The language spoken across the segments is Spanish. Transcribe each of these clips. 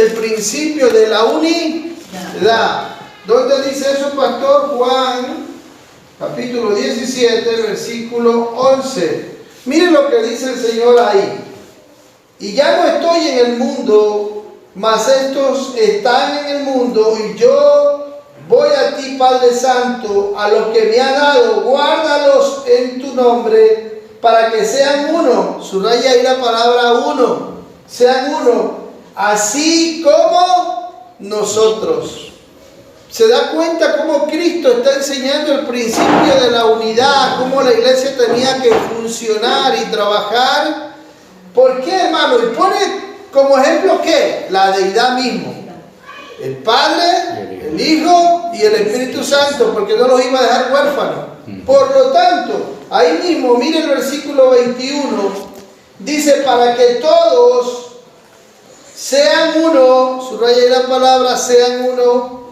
el principio de la unidad. ¿Dónde dice eso, pastor? Juan, capítulo 17, versículo 11. Miren lo que dice el Señor ahí. Y ya no estoy en el mundo, mas estos están en el mundo, y yo voy a ti, Padre Santo, a los que me has dado, guárdalos en tu nombre, para que sean uno. Subraya ahí la palabra uno. Sean uno, así como nosotros. ¿Se da cuenta cómo Cristo está enseñando el principio de la unidad? Cómo la iglesia tenía que funcionar y trabajar. ¿Por qué, hermano? Y pone como ejemplo ¿qué? La deidad mismo. El Padre, el Hijo y el Espíritu Santo, porque no los iba a dejar huérfanos. Por lo tanto, ahí mismo, mire el versículo 21, dice, para que todos sean uno, subraya ahí la palabra, sean uno.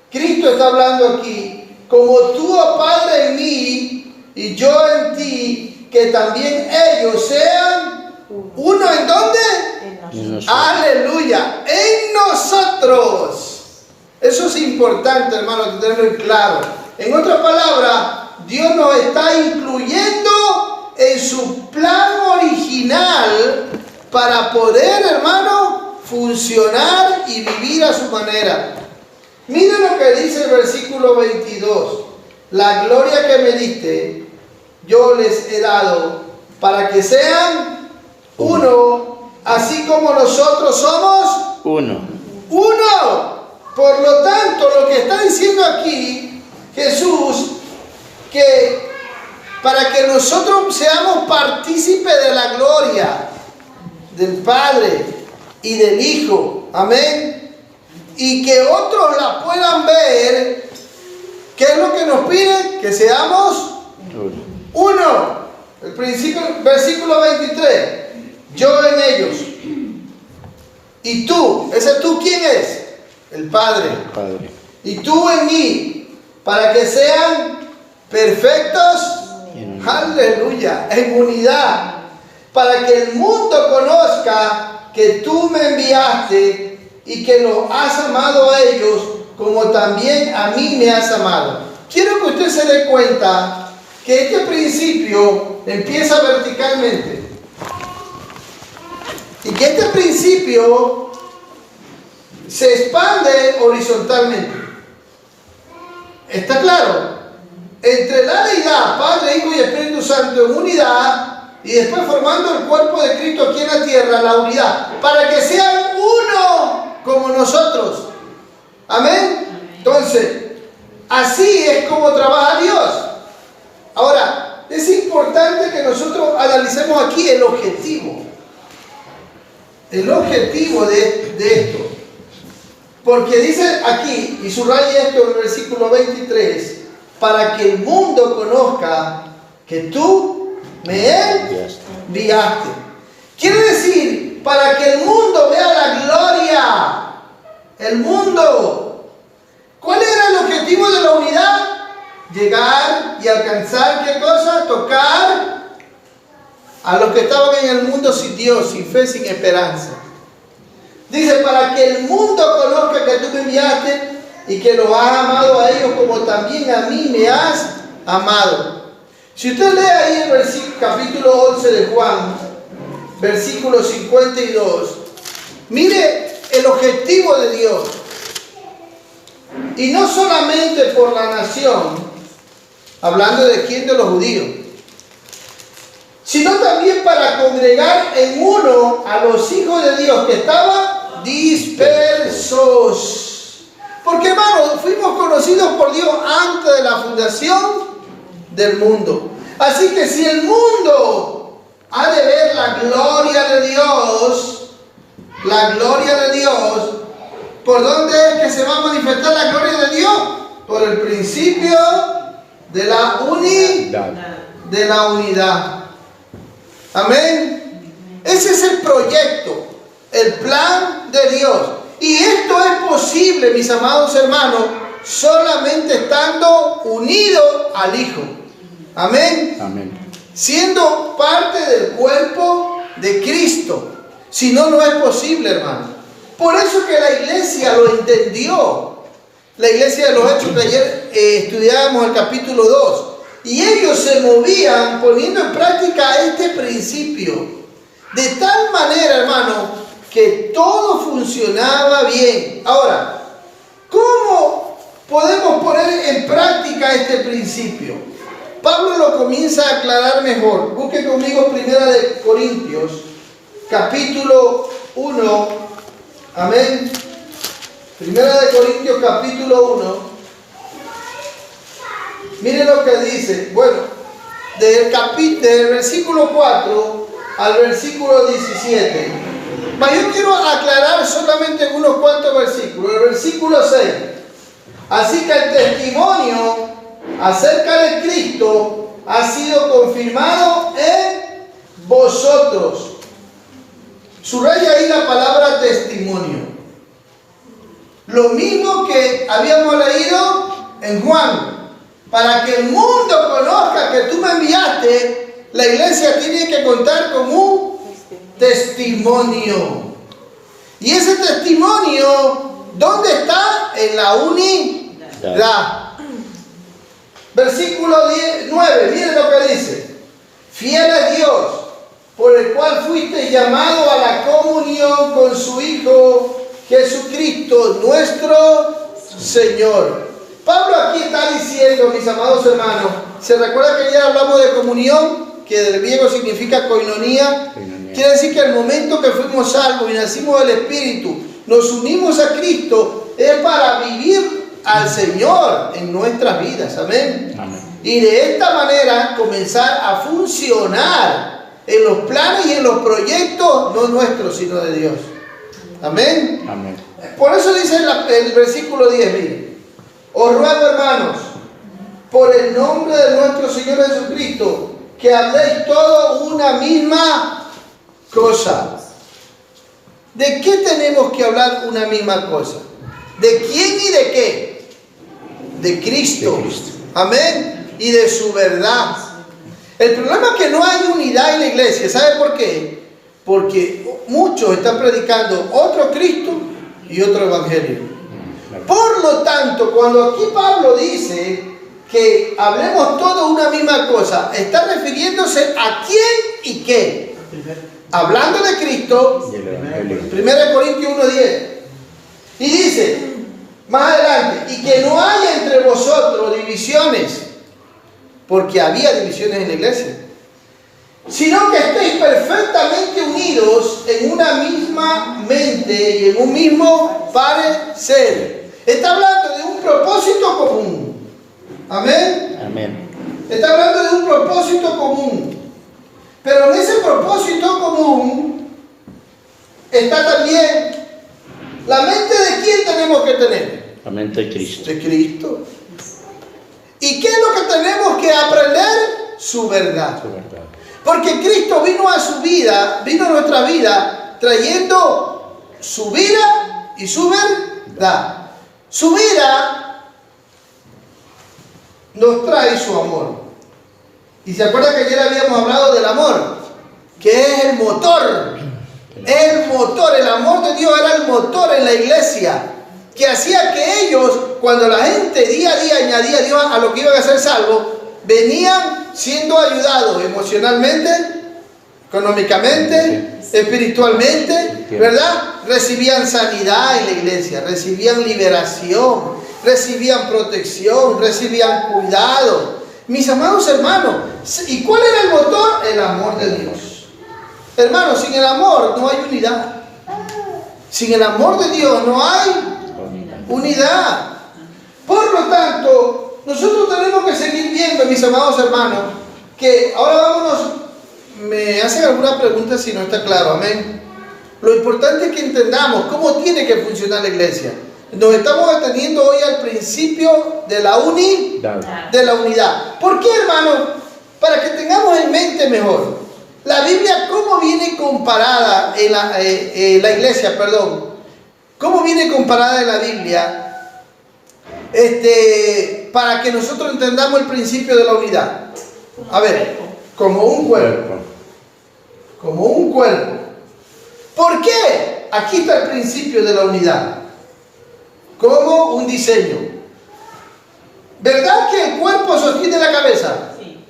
Cristo está hablando aquí, como tú, oh Padre, en mí y yo en ti, que también ellos sean uno. ¿En dónde? En nosotros. Aleluya, en nosotros. Eso es importante, hermano, tenerlo claro. En otras palabras, Dios nos está incluyendo en su plan original para poder, hermano, funcionar y vivir a su manera. Miren lo que dice el versículo 22. La gloria que me diste, yo les he dado para que sean uno, así como nosotros somos Uno. uno. Por lo tanto, lo que está diciendo aquí Jesús, que para que nosotros seamos partícipes de la gloria del Padre y del Hijo, amén, y que otros la puedan ver, ¿qué es lo que nos pide? Que seamos uno. El versículo 23, yo en ellos y tú. ¿Ese tú quién es? El Padre. Padre. Y tú en mí, para que sean perfectos, aleluya, en unidad, para que el mundo conozca que tú me enviaste y que los has amado a ellos como también a mí me has amado. Quiero que usted se dé cuenta que este principio empieza verticalmente y que este principio se expande horizontalmente. ¿Está claro? Entre la deidad, Padre, Hijo y Espíritu Santo en unidad, y después formando el cuerpo de Cristo aquí en la tierra, la unidad, para que sean uno como nosotros. Amén. Entonces, así es como trabaja Dios. Ahora, es importante que nosotros analicemos aquí el objetivo. El objetivo de esto. Porque dice aquí, y subraya esto en el versículo 23, para que el mundo conozca que tú me enviaste. Quiere decir, para que el mundo vea la gloria. El mundo. ¿Cuál era el objetivo de la unidad? Llegar y alcanzar, ¿qué cosa? Tocar a los que estaban en el mundo sin Dios, sin fe, sin esperanza. Dice, para que el mundo conozca que tú me enviaste y que los has amado a ellos como también a mí me has amado. Si usted lee ahí el capítulo 11 de Juan, versículo 52, mire el objetivo de Dios. Y no solamente por la nación, hablando de quién, de los judíos, sino también para congregar en uno a los hijos de Dios que estaban dispersos. Porque, hermano, fuimos conocidos por Dios antes de la fundación del mundo. Así que si el mundo ha de ver la gloria de Dios, ¿por dónde es que se va a manifestar la gloria de Dios? Por el principio de la unidad. Amén. Ese es el proyecto, el plan de Dios. Y esto es posible, mis amados hermanos, solamente estando unidos al Hijo. Amén. Amén. Siendo parte del cuerpo de Cristo. Si no, no es posible, hermano. Por eso que la iglesia lo entendió. La iglesia de los Hechos que ayer estudiábamos el capítulo 2. Y ellos se movían poniendo en práctica este principio. De tal manera, hermano, que todo funcionaba bien. Ahora, ¿cómo podemos poner en práctica este principio? Pablo lo comienza a aclarar mejor. Busque conmigo 1 Corintios, capítulo 1. Amén. 1 Corintios, capítulo 1. Mire lo que dice. Bueno, del versículo 4 al versículo 17. Yo quiero aclarar solamente unos cuantos versículos. El versículo 6. Así que el testimonio acerca de Cristo ha sido confirmado en vosotros. Subraya ahí la palabra testimonio. Lo mismo que habíamos leído en Juan. Para que el mundo conozca que tú me enviaste, la iglesia tiene que contar con un testimonio. Y ese testimonio, ¿dónde está? En la unidad. Versículo 9, miren lo que dice. Fiel es Dios, por el cual fuiste llamado a la comunión con su Hijo Jesucristo, nuestro Señor. Pablo aquí está diciendo, mis amados hermanos, ¿se recuerda que ya hablamos de comunión? Que del griego significa koinonía. Quiere decir que el momento que fuimos salvos y nacimos del Espíritu, nos unimos a Cristo, es para vivir al Señor en nuestras vidas. Amén. Amén. Y de esta manera comenzar a funcionar en los planes y en los proyectos, no nuestros, sino de Dios. Amén. Amén. Por eso dice el versículo 10, miren. Os ruego, hermanos, por el nombre de nuestro Señor Jesucristo, que habléis todo una misma cosa. ¿De qué tenemos que hablar una misma cosa? ¿De quién y de qué? De Cristo. Amén. Y de su verdad. El problema es que no hay unidad en la iglesia. ¿Sabe por qué? Porque muchos están predicando otro Cristo y otro evangelio. Por lo tanto, cuando aquí Pablo dice que hablemos todos una misma cosa, está refiriéndose a quién y qué. Hablando de Cristo, 1 Corintios 1:10. Y dice, más adelante, y que no haya entre vosotros divisiones, porque había divisiones en la iglesia, sino que estéis perfectamente unidos en una misma mente y en un mismo parecer. Está hablando de un propósito común. Amén. Amén. Está hablando de un propósito común. Pero en ese propósito común está también la mente de quién tenemos que tener. La mente de Cristo. De Cristo. ¿Y qué es lo que tenemos que aprender? Su verdad. Su verdad. Porque Cristo vino a su vida, vino a nuestra vida, trayendo su vida y su verdad. Su vida nos trae su amor. Y se acuerda que ayer habíamos hablado del amor, que es el motor. El motor, el amor de Dios era el motor en la iglesia, que hacía que ellos, cuando la gente día a día añadía a Dios a lo que iban a ser salvos, venían siendo ayudados emocionalmente, económicamente, espiritualmente, ¿verdad? Recibían sanidad en la iglesia, recibían liberación, recibían protección, recibían cuidado. Mis amados hermanos, ¿y cuál era el motor? El amor de Dios. Hermanos, sin el amor no hay unidad. Sin el amor de Dios no hay unidad. Por lo tanto, nosotros tenemos que seguir viendo, mis amados hermanos, que ahora vámonos. Me hacen alguna pregunta si no está claro, amén. Lo importante es que entendamos cómo tiene que funcionar la iglesia. Nos estamos atendiendo hoy al principio de la unidad. ¿Por qué, hermano? Para que tengamos en mente mejor. La Biblia, ¿cómo viene comparada en la iglesia, perdón? ¿Cómo viene comparada en la Biblia? Para que nosotros entendamos el principio de la unidad. A ver, como un cuerpo. Como un cuerpo. ¿Por qué? aquí está el principio de la unidad, como un diseño. ¿Verdad que el cuerpo sostiene la cabeza? Sí.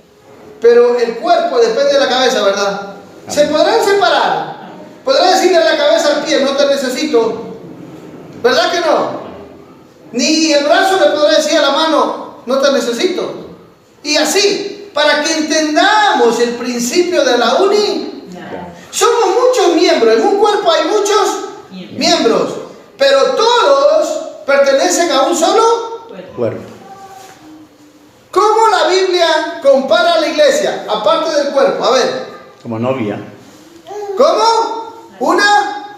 Pero el cuerpo depende de la cabeza, ¿verdad? ¿Se podrán separar? ¿Podrá decirle a la cabeza al pie, no te necesito? ¿Verdad que no? Ni el brazo le podrá decir a la mano, no te necesito. Y así, para que entendamos el principio de la unidad. Somos muchos miembros, en un cuerpo hay muchos miembros, pero todos pertenecen a un solo Cuerpo. ¿Cómo la Biblia compara a la iglesia, aparte del cuerpo? A ver, Como novia. ¿cómo? Una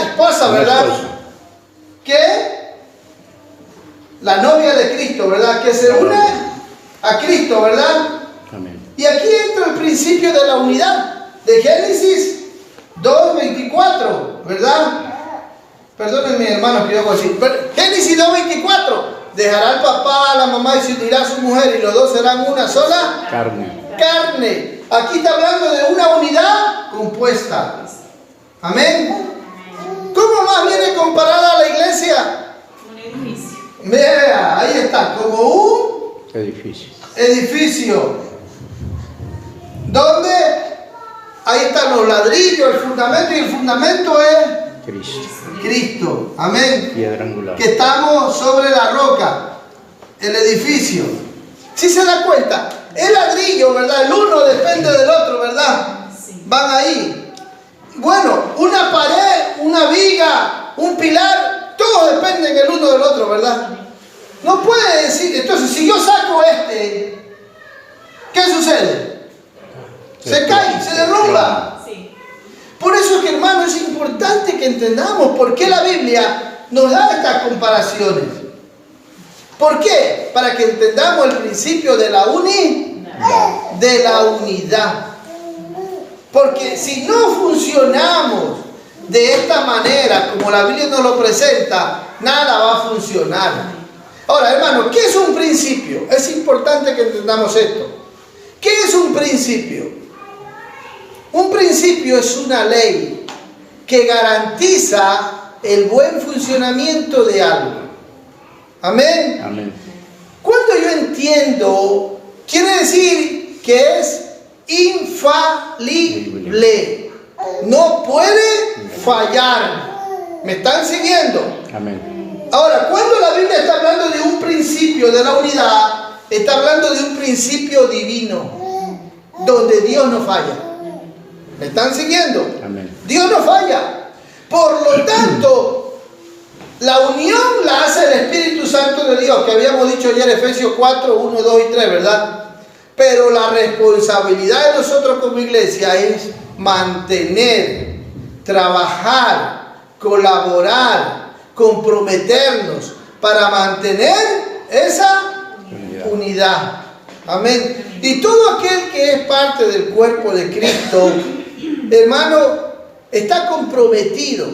esposa, Una ¿verdad? esposa. Que la novia de Cristo, ¿verdad? Que se une a Cristo, ¿verdad? Amén. Y aquí entra el principio de la unidad, de Génesis 2:24, ¿verdad? Perdónenme, hermanos, que yo hago así. Génesis 2:24. Dejará al papá, a la mamá y se unirá a su mujer y los dos serán una sola carne. Aquí está hablando de una unidad compuesta. Amén. ¿Cómo más viene comparada a la iglesia? Un edificio. Vea, ahí está, como un edificio. ¿Dónde? Ahí están los ladrillos, el fundamento, y el fundamento es Cristo. Amén. Piedra angular. Que estamos sobre la roca, el edificio. Si se da cuenta, el ladrillo, ¿verdad? El uno depende del otro, ¿verdad? Sí. Van ahí. Bueno, una pared, una viga, un pilar, todos dependen el uno del otro, ¿verdad? No puede decir, entonces, si yo saco este, ¿qué sucede? Se cae, se derrumba. Sí. Por eso es que, hermano, es importante que entendamos por qué la Biblia nos da estas comparaciones. ¿Por qué? Para que entendamos el principio de la unidad. Porque si no funcionamos de esta manera, como la Biblia nos lo presenta, nada va a funcionar. Ahora, hermano, ¿qué es un principio? Es importante que entendamos esto. ¿Qué es un principio? Un principio es una ley que garantiza el buen funcionamiento de algo. Amén. Amén. Cuando yo entiendo, quiere decir que es infalible. No puede fallar. ¿Me están siguiendo? Amén. Ahora, cuando la Biblia está hablando de un principio de la unidad, está hablando de un principio divino, donde Dios no falla. ¿Me están siguiendo? Amén. Dios no falla. Por lo tanto, la unión la hace el Espíritu Santo de Dios, que habíamos dicho ayer, Efesios 4, 1, 2 y 3, ¿verdad? Pero la responsabilidad de nosotros como iglesia es mantener, trabajar, colaborar, comprometernos para mantener esa unidad. Amén. Y todo aquel que es parte del cuerpo de Cristo, hermano, está comprometido.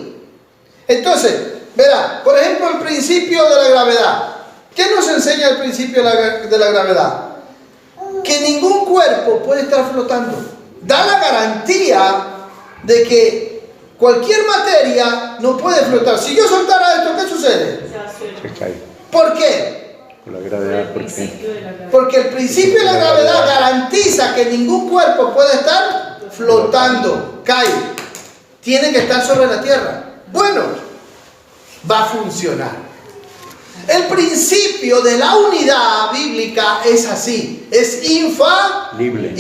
Entonces, verá, por ejemplo, el principio de la gravedad. ¿Qué nos enseña el principio de la gravedad? Que ningún cuerpo puede estar flotando. Da la garantía de que cualquier materia no puede flotar. Si yo soltara esto, ¿qué sucede? Se cae. ¿Por qué? Por la gravedad. Porque el principio de la gravedad garantiza que ningún cuerpo puede estar flotando. Cae. Tiene que estar sobre la tierra. Bueno, va a funcionar. El principio de la unidad bíblica es así. Es infalible.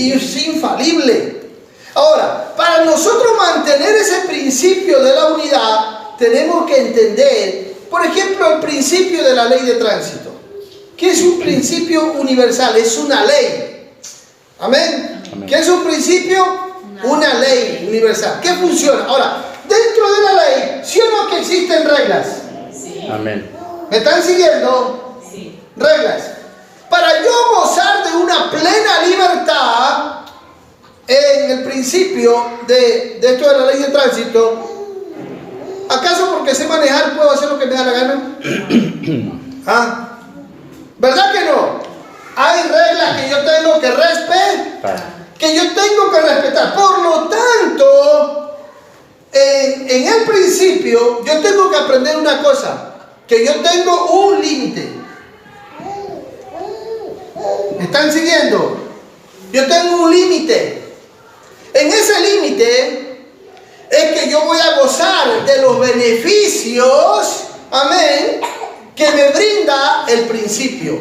Ahora, para nosotros mantener ese principio de la unidad, tenemos que entender, por ejemplo, el principio de la ley de tránsito, que es un principio universal, es una ley. ¿Amén? Amén. ¿Qué es un principio? Una ley universal. ¿Qué funciona? Ahora, dentro de la ley, ¿sí o no que existen reglas? Sí. Amén. ¿Me están siguiendo? Sí. Reglas. Para yo gozar de una plena libertad en el principio de esto de la ley de tránsito, ¿acaso porque sé manejar puedo hacer lo que me da la gana? ¿Ah? ¿Verdad que no? Hay reglas que yo tengo que respetar. Por lo tanto, en el principio, yo tengo que aprender una cosa, que yo tengo un límite. ¿Me están siguiendo? Yo tengo un límite. En ese límite es que yo voy a gozar de los beneficios, amén, que me brinda el principio.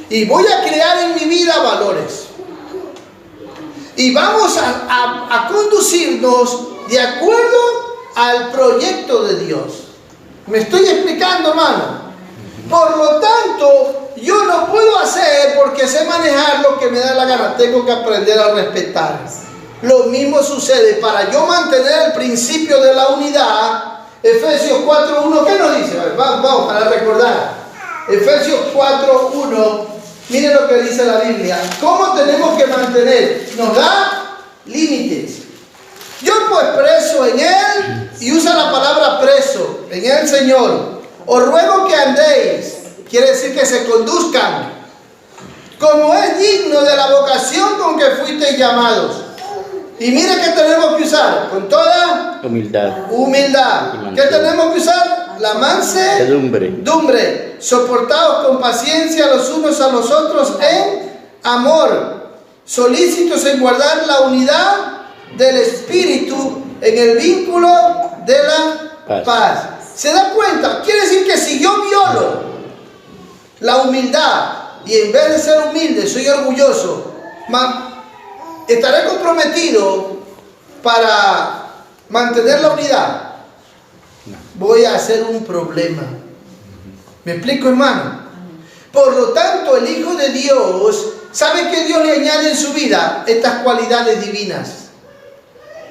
Y voy a crear en mi vida valores. Y vamos a conducirnos de acuerdo al proyecto de Dios. ¿Me estoy explicando, hermano? Por lo tanto, yo no puedo hacer porque sé manejar lo que me da la gana. Tengo que aprender a respetar. Lo mismo sucede para yo mantener el principio de la unidad. Efesios 4:1, ¿qué nos dice? Vamos para recordar. Efesios 4:1, miren lo que dice la Biblia. ¿Cómo tenemos que mantener? Nos da límites. Yo pues preso en Él, y usa la palabra preso, en el Señor. Os ruego que andéis, quiere decir que se conduzcan, como es digno de la vocación con que fuisteis llamados. Y mire que tenemos que usar, con toda Humildad. ¿Qué tenemos que usar? La mansedumbre. Soportaos con paciencia los unos a los otros en amor, solícitos en guardar la unidad del Espíritu en el vínculo de la paz. ¿Se da cuenta? Quiere decir que si yo violo la humildad y en vez de ser humilde soy orgulloso, ¿estaré comprometido para mantener la unidad? Voy a hacer un problema. ¿Me explico, hermano? Por lo tanto, el Hijo de Dios, ¿sabe que Dios le añade en su vida? Estas cualidades divinas.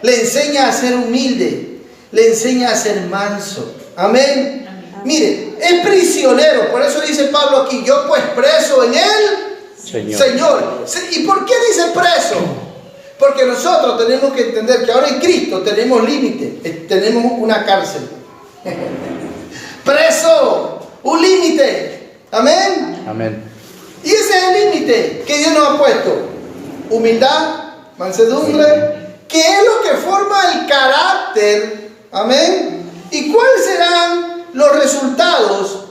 Le enseña a ser humilde, le enseña a ser manso. Amén. Mire, es prisionero, por eso dice Pablo aquí, yo pues preso en él, Señor. ¿Y por qué dice preso? Porque nosotros tenemos que entender que ahora en Cristo tenemos límite, tenemos una cárcel. Preso, un límite. Amén. Amén. Y ese es el límite que Dios nos ha puesto. Humildad, mansedumbre, que es lo que forma el carácter. Amén. ¿Y cuáles serán los resultados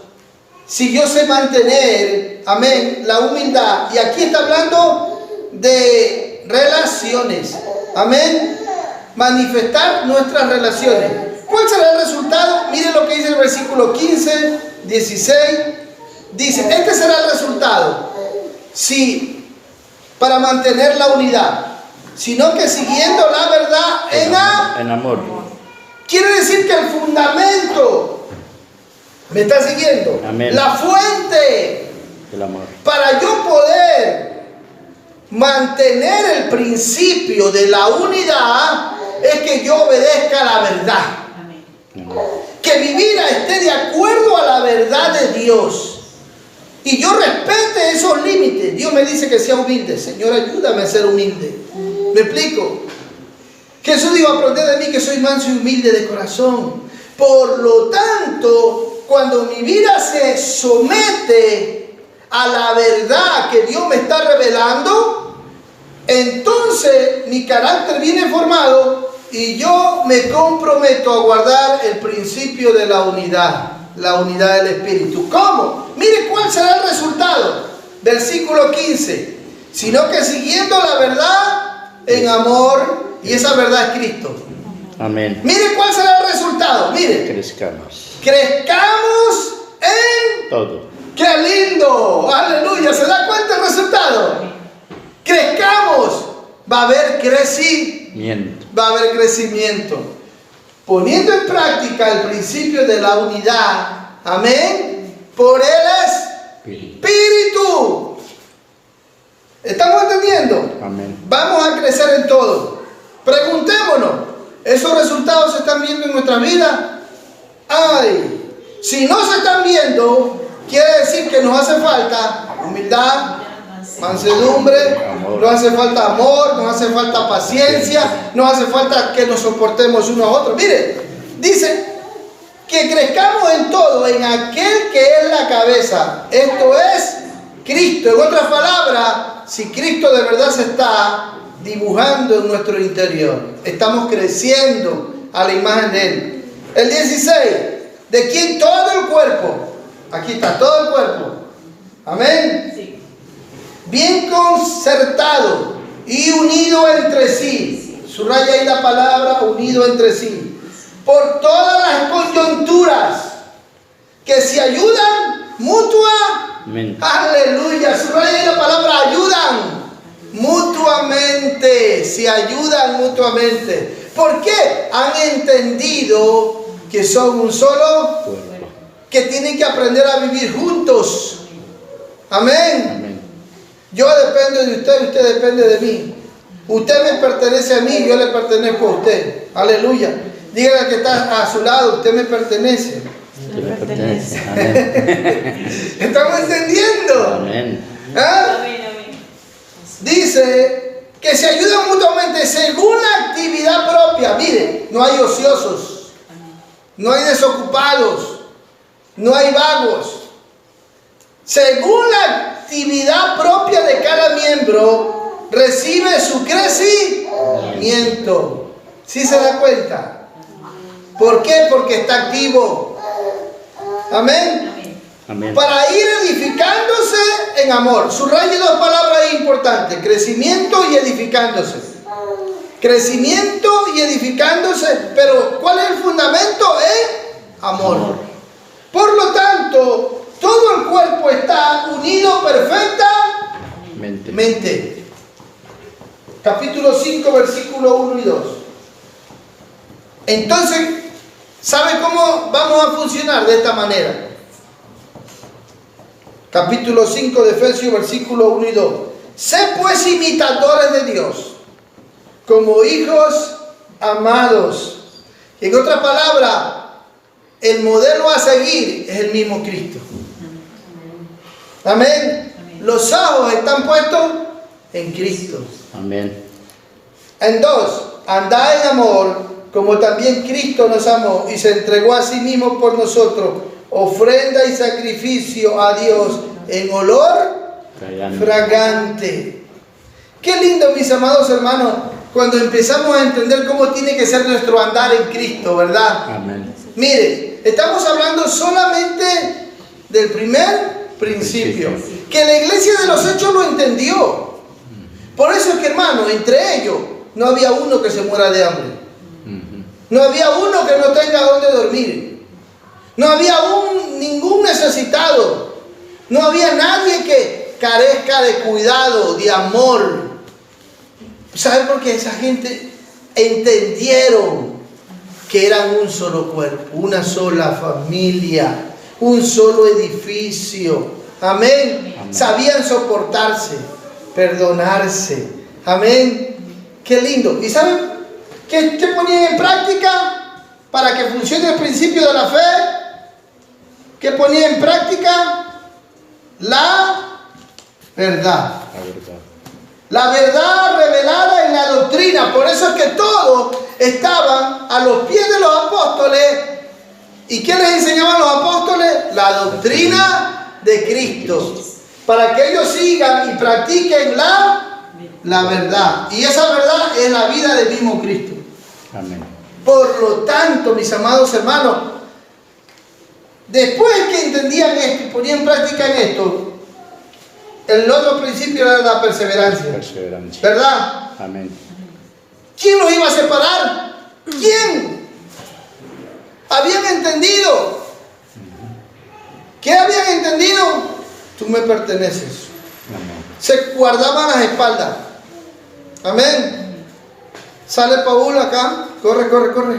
si yo sé mantener, amén, la humildad? Y aquí está hablando de relaciones. Amén. Manifestar nuestras relaciones. ¿Cuál será el resultado? Miren lo que dice el versículo 15, 16. Dice, este será el resultado. Si para mantener la unidad, sino que siguiendo la verdad en amor. Quiere decir que el fundamento, ¿me está siguiendo? Amén. La fuente El amor. para yo poder mantener el principio de la unidad es que yo obedezca la verdad. Amén. Que mi vida esté de acuerdo a la verdad de Dios. Y yo respete esos límites. Dios me dice que sea humilde. Señor, ayúdame a ser humilde. ¿Me explico? Jesús dijo, aprended de mí que soy manso y humilde de corazón. Por lo tanto, cuando mi vida se somete a la verdad que Dios me está revelando, entonces mi carácter viene formado y yo me comprometo a guardar el principio de la unidad del Espíritu. ¿Cómo? Mire cuál será el resultado. Versículo 15. Sino que siguiendo la verdad en amor, y esa verdad es Cristo. Amén. Mire cuál será el resultado. Mire. Crezcamos en todo. ¡Qué lindo! ¡Aleluya! ¿Se da cuenta el resultado? Crezcamos. Va a haber crecimiento. Va a haber crecimiento. Poniendo en práctica el principio de la unidad. Amén. Por el Espíritu. ¿Estamos entendiendo? Amén. Vamos a crecer en todo. Preguntémonos, ¿esos resultados se están viendo en nuestra vida? ¡Ay! Si no se están viendo, quiere decir que nos hace falta humildad, mansedumbre, nos hace falta amor, nos hace falta paciencia, nos hace falta que nos soportemos unos a otros. Mire, dice que crezcamos en todo, en aquel que es la cabeza. Esto es Cristo. En otras palabras, si Cristo de verdad se está dibujando en nuestro interior, estamos creciendo, a la imagen de Él. El 16, de quien todo el cuerpo, aquí está todo el cuerpo, amén, Sí. bien concertado y unido entre sí, subraya ahí la palabra unido entre sí, por todas las coyunturas, que se ayudan Amén. aleluya, subraya ahí la palabra ayudan mutuamente, se ayudan mutuamente. ¿Por qué? Han entendido que son un solo, Cuerpo. que tienen que aprender a vivir juntos. Amén. Amén. Yo dependo de usted, usted depende de mí. Usted me pertenece a mí, yo le pertenezco a usted. Aleluya. Dígale al que está a su lado, usted me pertenece. Que le pertenece. Amén. ¿Estamos entendiendo? Amén. ¿Ah? Amén, amén. Dice que se ayudan mutuamente según la actividad propia. Mire, no hay ociosos, no hay desocupados, no hay vagos. Según la actividad propia de cada miembro, recibe su crecimiento. ¿Sí se da cuenta? ¿Por qué? Porque está activo. Amén. Amén. Amén. Para ir edificándose en amor. Subraye dos palabras importantes: crecimiento y edificándose. Crecimiento y edificándose. Pero ¿cuál es el fundamento? Amor. Por lo tanto, todo el cuerpo está unido perfectamente. Mente. Capítulo 5, versículo 1 y 2. Entonces, ¿sabe cómo vamos a funcionar? De esta manera. Capítulo 5 de Efesios, versículo 1 y 2. Sé pues imitadores de Dios, como hijos amados. En otra palabra, el modelo a seguir es el mismo Cristo. Amén. Los ojos están puestos en Cristo. Amén. En 2, andad en amor, como también Cristo nos amó y se entregó a sí mismo por nosotros, ofrenda y sacrificio a Dios en olor fragante. Qué lindo, mis amados hermanos, cuando empezamos a entender cómo tiene que ser nuestro andar en Cristo, ¿verdad? Amén. Mire, estamos hablando solamente del primer principio, que la iglesia de los hechos lo entendió. Por eso es que, hermano, entre ellos no había uno que se muera de hambre. No había uno que no tenga donde dormir. No había ningún necesitado. No había nadie que carezca de cuidado, de amor. ¿Saben por qué? Esa gente entendieron que eran un solo cuerpo, una sola familia, un solo edificio. Amén. Amén. Sabían soportarse, perdonarse. Amén. Qué lindo. ¿Y saben qué ponían en práctica para que funcione el principio de la fe? ¿Qué ponía en práctica? La verdad. La verdad. La verdad revelada en la doctrina. Por eso es que todos estaban a los pies de los apóstoles. ¿Y qué les enseñaban los apóstoles? La doctrina de Cristo. Para que ellos sigan y practiquen la verdad. Y esa verdad es la vida del mismo Cristo. Amén. Por lo tanto, mis amados hermanos, después que entendían esto y ponían en práctica en esto, el otro principio era la perseverancia. Perseverancia. ¿Verdad? Amén. ¿Quién los iba a separar? ¿Quién? ¿Habían entendido? ¿Qué habían entendido? Tú me perteneces. Amén. Se guardaban las espaldas. Amén. Sale Paul acá. Corre, corre, corre.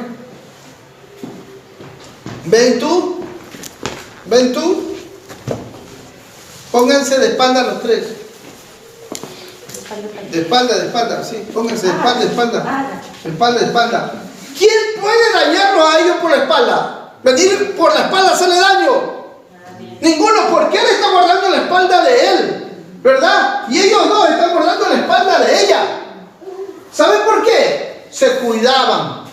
Ven tú. Ven tú. Pónganse de espalda los tres. De espalda, sí. Pónganse de espalda, de espalda. De espalda, de espalda. ¿Quién puede dañarlos a ellos por la espalda? Venir por la espalda hacerle daño. Ninguno, porque él está guardando la espalda de él, ¿verdad? Y ellos dos están guardando la espalda de ella. ¿Saben por qué? Se cuidaban.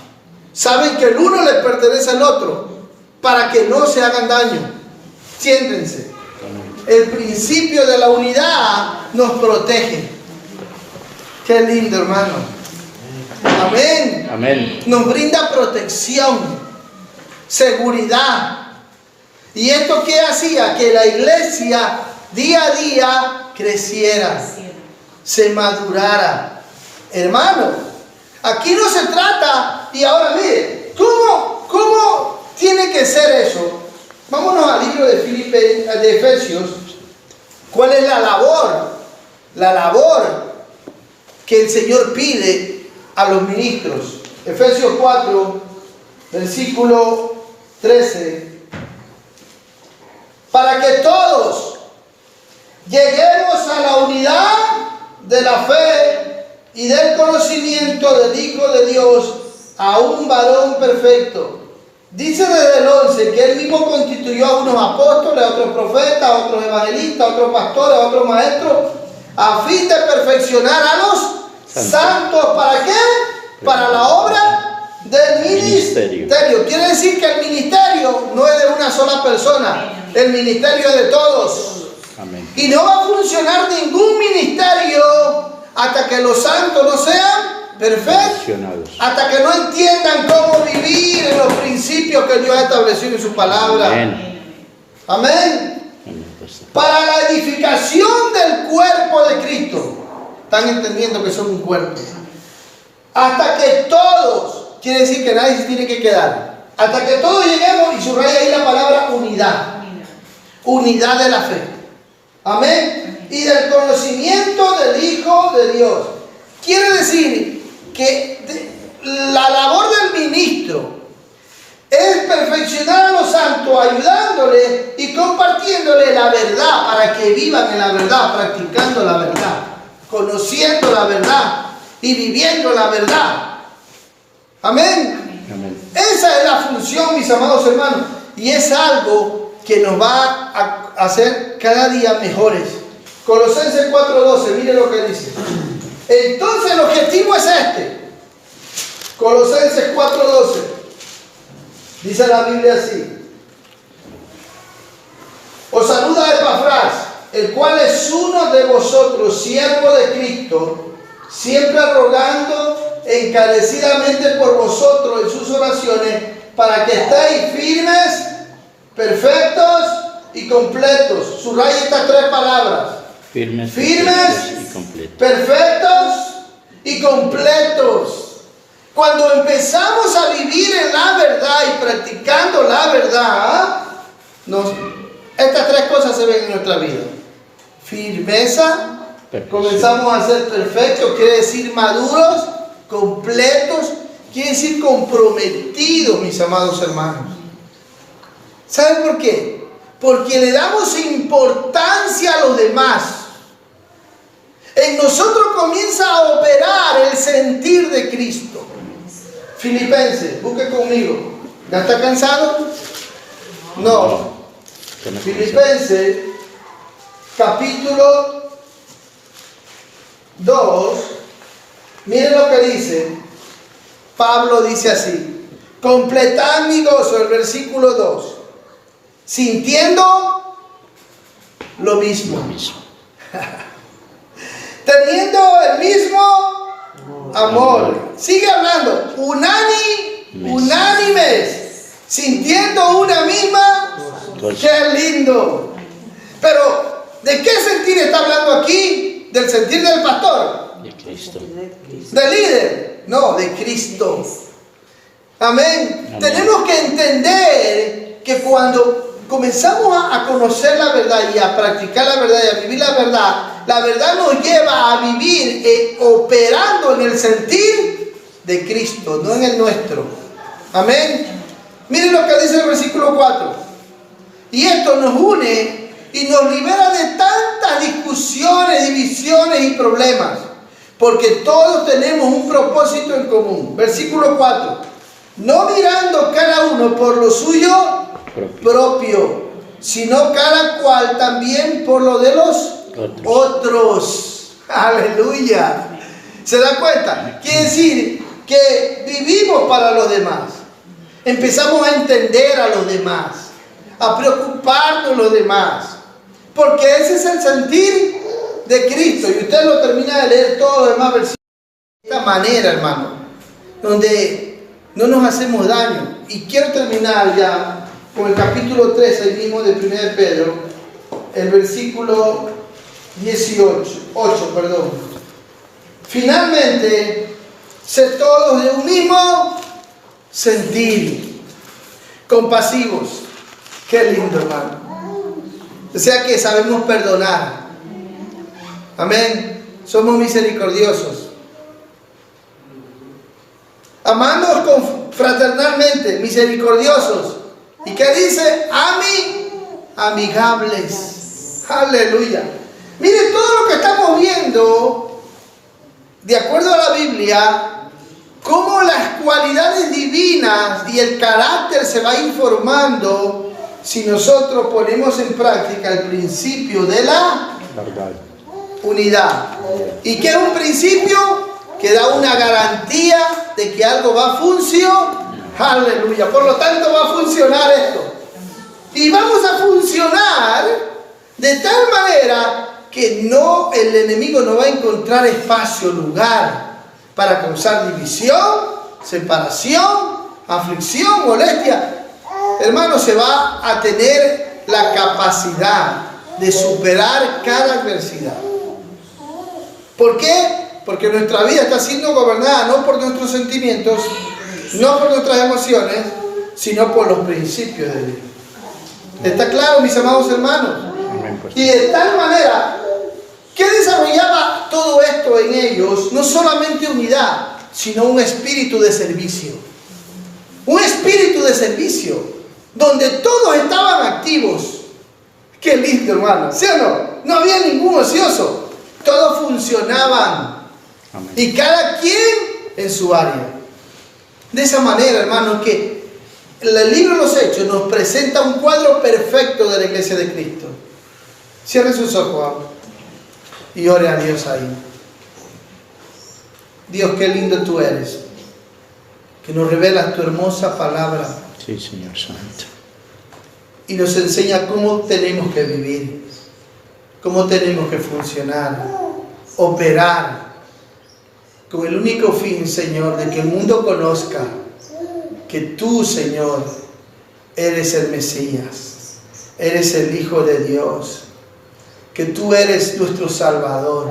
Saben que el uno le pertenece al otro, para que no se hagan daño. Siéntense. El principio de la unidad nos protege. Qué lindo, hermano. Amén. Amén. Nos brinda protección, seguridad. ¿Y esto qué hacía? Que la iglesia día a día creciera, se madurara. Hermano, aquí no se trata, y ahora mire, ¿cómo tiene que ser eso? Vámonos al libro de Efesios. ¿Cuál es la labor? La labor que el Señor pide a los ministros. Efesios 4, versículo 13. Para que todos lleguemos a la unidad de la fe y del conocimiento del Hijo de Dios, a un varón perfecto. Dice desde el 11 que Él mismo constituyó a unos apóstoles, a otros profetas, a otros evangelistas, a otros pastores, a otros maestros, a fin de perfeccionar a los santos. ¿Para qué? Para la obra del ministerio. Quiere decir que el ministerio no es de una sola persona, el ministerio es de todos. Amén. Y no va a funcionar ningún ministerio hasta que los santos no sean perfectos, hasta que no entiendan cómo vivir en los principios que Dios ha establecido en su palabra. Amén. Amén. Para la edificación del cuerpo de Cristo. Están entendiendo que son un cuerpo. Hasta que todos, quiere decir que nadie se tiene que quedar. Hasta que todos lleguemos, y subraya ahí la palabra unidad. Unidad de la fe. Amén. Y del conocimiento del Hijo de Dios. Quiere decir que la labor del ministro es perfeccionar a los santos, ayudándoles y compartiéndoles la verdad para que vivan en la verdad, practicando la verdad, conociendo la verdad y viviendo la verdad. Amén. Amén. Esa es la función, mis amados hermanos, y es algo que nos va a hacer cada día mejores. Colosenses 4:12, mire lo que dice. Entonces el objetivo es este. Colosenses 4:12. Dice la Biblia así. Os saluda Epafras, el cual es uno de vosotros, siervo de Cristo, siempre rogando encarecidamente por vosotros en sus oraciones, para que estéis firmes, perfectos y completos. Subraya estas tres palabras. Firmes, Firmes, y completos. perfectos y completos. Cuando empezamos a vivir en la verdad y practicando la verdad, estas tres cosas se ven en nuestra vida. Firmeza, comenzamos a ser perfectos, quiere decir maduros, completos, quiere decir comprometidos, mis amados hermanos. ¿Saben por qué? Porque le damos importancia a los demás. En nosotros comienza a operar el sentir de Cristo. Filipenses, busque conmigo. ¿Ya está cansado? No. Filipenses, capítulo 2. Miren lo que dice. Pablo dice así: completad mi gozo, el versículo 2, sintiendo lo mismo. Teniendo el mismo amor. Sigue hablando. Unánimes. Sintiendo una misma. ¡Qué lindo! Pero, ¿de qué sentir está hablando aquí? ¿Del sentir del pastor? De Cristo. ¿Del líder? No, de Cristo. Amén. Amén. Tenemos que entender que cuando comenzamos a conocer la verdad y a practicar la verdad y a vivir la verdad nos lleva a vivir operando en el sentir de Cristo, no en el nuestro. Amén. Miren lo que dice el versículo 4. Y esto nos une y nos libera de tantas discusiones, divisiones y problemas, porque todos tenemos un propósito en común. Versículo 4. No mirando cada uno por lo suyo propio, sino cada cual también por lo de los otros. Aleluya. ¿Se da cuenta? Quiere decir que vivimos para los demás. Empezamos a entender a los demás, a preocuparnos de los demás, porque ese es el sentir de Cristo. Y usted lo termina de leer todos los demás versículos de esta manera, hermano. donde no nos hacemos daño. Y quiero terminar ya con el capítulo 3, ahí mismo de 1 Pedro, el versículo 8, perdón. Finalmente, sed todos de un mismo sentir, compasivos. Qué lindo, hermano. O sea que sabemos perdonar. Amén. Somos misericordiosos. Amándonos fraternalmente, misericordiosos. ¿Y qué dice? Amigables. Aleluya. Miren todo lo que estamos viendo, de acuerdo a la Biblia, cómo las cualidades divinas y el carácter se va informando si nosotros ponemos en práctica el principio de la unidad. ¿Y qué es un principio? Que da una garantía de que algo va a funcionar. Aleluya. Por lo tanto va a funcionar esto. Y vamos a funcionar de tal manera que el enemigo no va a encontrar espacio, lugar para causar división, separación, aflicción, molestia. Hermano, se va a tener la capacidad de superar cada adversidad. ¿Por qué? Porque nuestra vida está siendo gobernada no por nuestros sentimientos, no por nuestras emociones, sino por los principios de Dios. ¿Está claro, mis amados hermanos? Y de tal manera que desarrollaba todo esto en ellos, no solamente unidad, sino un espíritu de servicio. Un espíritu de servicio, donde todos estaban activos. Qué lindo, hermano, ¿sí o no? No había ningún ocioso. Todos funcionaban. Amén. Y cada quien en su área. De esa manera, hermano, que el libro de los Hechos nos presenta un cuadro perfecto de la iglesia de Cristo. Cierre sus ojos y ore a Dios ahí. Dios, qué lindo tú eres, que nos revelas tu hermosa palabra. Sí, Señor Santo. Y nos enseña cómo tenemos que vivir, cómo tenemos que funcionar, operar, con el único fin, Señor, de que el mundo conozca que tú, Señor, eres el Mesías, eres el Hijo de Dios, que tú eres nuestro Salvador,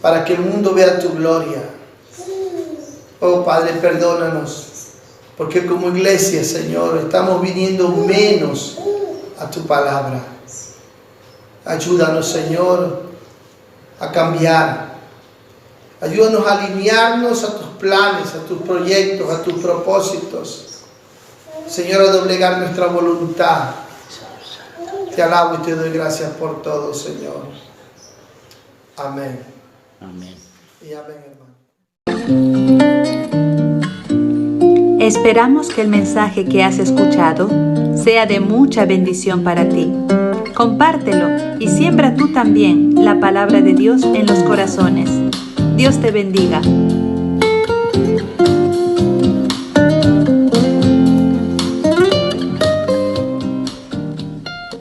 para que el mundo vea tu gloria. Oh Padre, perdónanos, porque como iglesia, Señor, estamos viniendo menos a tu palabra. Ayúdanos, Señor, a cambiar. Ayúdanos a alinearnos a tus planes, a tus proyectos, a tus propósitos. Señor, a doblegar nuestra voluntad. Te alabo y te doy gracias por todo, Señor. Amén. Amén. Y amén, hermano. Esperamos que el mensaje que has escuchado sea de mucha bendición para ti. Compártelo y siembra tú también la palabra de Dios en los corazones. Dios te bendiga.